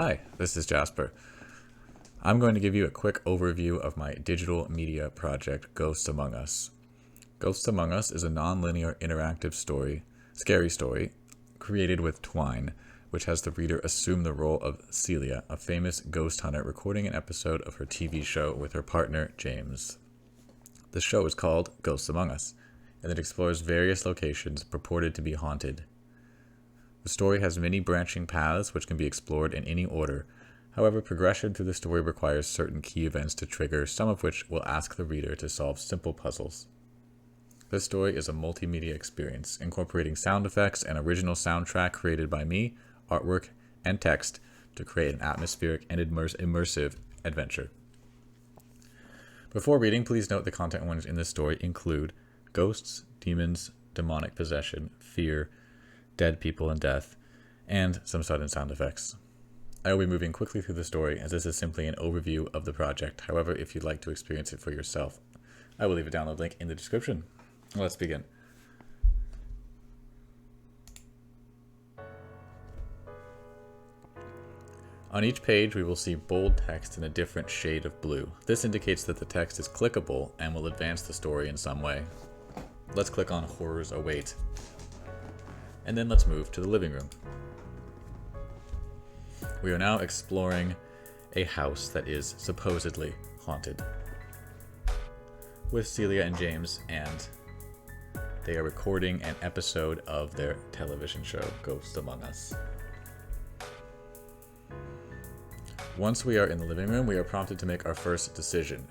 Hi, this is Jasper. I'm going to give you a quick overview of my digital media project, Ghosts Among Us. Ghosts Among Us is a non-linear interactive scary story, created with Twine, which has the reader assume the role of Celia, a famous ghost hunter recording an episode of her TV show with her partner, James. The show is called Ghosts Among Us, and it explores various locations purported to be haunted. The story has many branching paths which can be explored in any order. However, progression through the story requires certain key events to trigger, some of which will ask the reader to solve simple puzzles. This story is a multimedia experience, incorporating sound effects and original soundtrack created by me, artwork, and text to create an atmospheric and immersive adventure. Before reading, please note the content warnings in this story include ghosts, demons, demonic possession, fear, dead people and death, and some sudden sound effects. I will be moving quickly through the story as this is simply an overview of the project. However, if you'd like to experience it for yourself, I will leave a download link in the description. Let's begin. On each page, we will see bold text in a different shade of blue. This indicates that the text is clickable and will advance the story in some way. Let's click on Horrors Await. And then let's move to the living room. We are now exploring a house that is supposedly haunted, with Celia and James, and they are recording an episode of their television show, Ghosts Among Us. Once we are in the living room, we are prompted to make our first decision.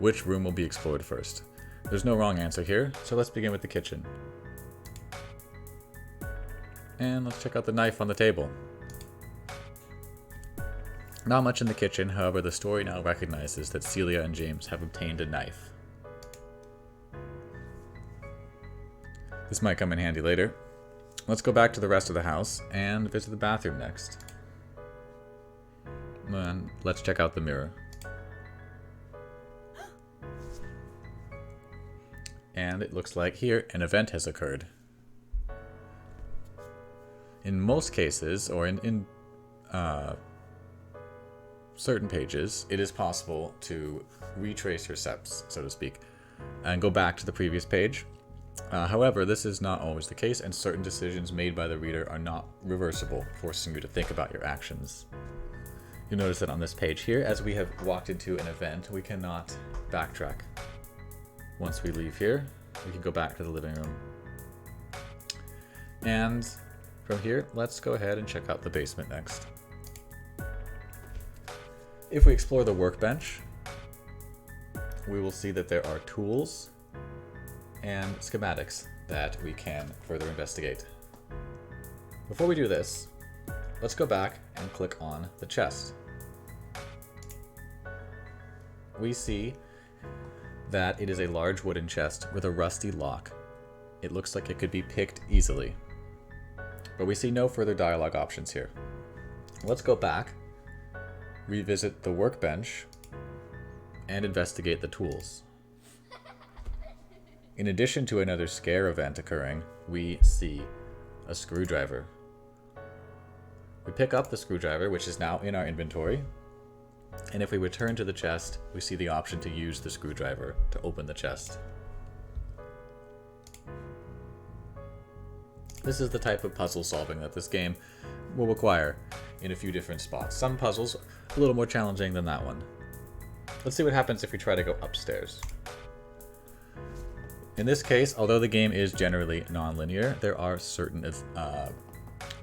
Which room will be explored first? There's no wrong answer here, so let's begin with the kitchen. And let's check out the knife on the table. Not much in the kitchen, however, the story now recognizes that Celia and James have obtained a knife. This might come in handy later. Let's go back to the rest of the house and visit the bathroom next. And let's check out the mirror. And it looks like here an event has occurred. In most cases, or in certain pages, it is possible to retrace your steps, so to speak, and go back to the previous page. However, this is not always the case, and certain decisions made by the reader are not reversible, forcing you to think about your actions. You'll notice that on this page here, as we have walked into an event, we cannot backtrack. Once we leave here, we can go back to the living room. And from here, let's go ahead and check out the basement next. If we explore the workbench, we will see that there are tools and schematics that we can further investigate. Before we do this, let's go back and click on the chest. We see that it is a large wooden chest with a rusty lock. It looks like it could be picked easily, but we see no further dialogue options here. Let's go back, revisit the workbench, and investigate the tools. In addition to another scare event occurring, we see a screwdriver. We pick up the screwdriver, which is now in our inventory, and if we return to the chest, we see the option to use the screwdriver to open the chest. This is the type of puzzle solving that this game will require in a few different spots. Some puzzles a little more challenging than that one. Let's see what happens if we try to go upstairs. In this case, although the game is generally non-linear, there are certain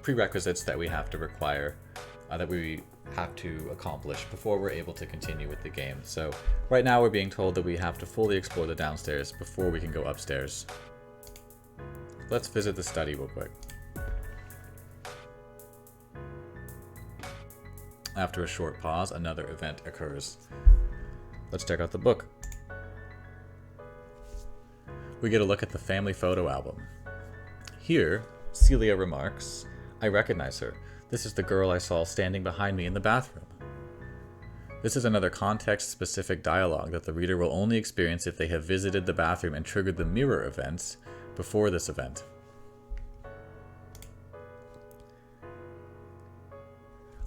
prerequisites that we have to require, that we have to accomplish before we're able to continue with the game. So right now we're being told that we have to fully explore the downstairs before we can go upstairs. Let's visit the study real quick. After a short pause, another event occurs. Let's check out the book. We get a look at the family photo album. Here, Celia remarks, "I recognize her. This is the girl I saw standing behind me in the bathroom." This is another context-specific dialogue that the reader will only experience if they have visited the bathroom and triggered the mirror events before this event.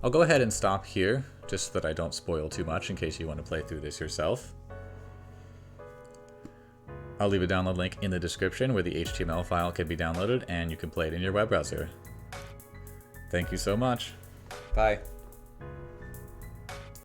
I'll go ahead and stop here, just so that I don't spoil too much in case you want to play through this yourself. I'll leave a download link in the description where the HTML file can be downloaded and you can play it in your web browser. Thank you so much. Bye.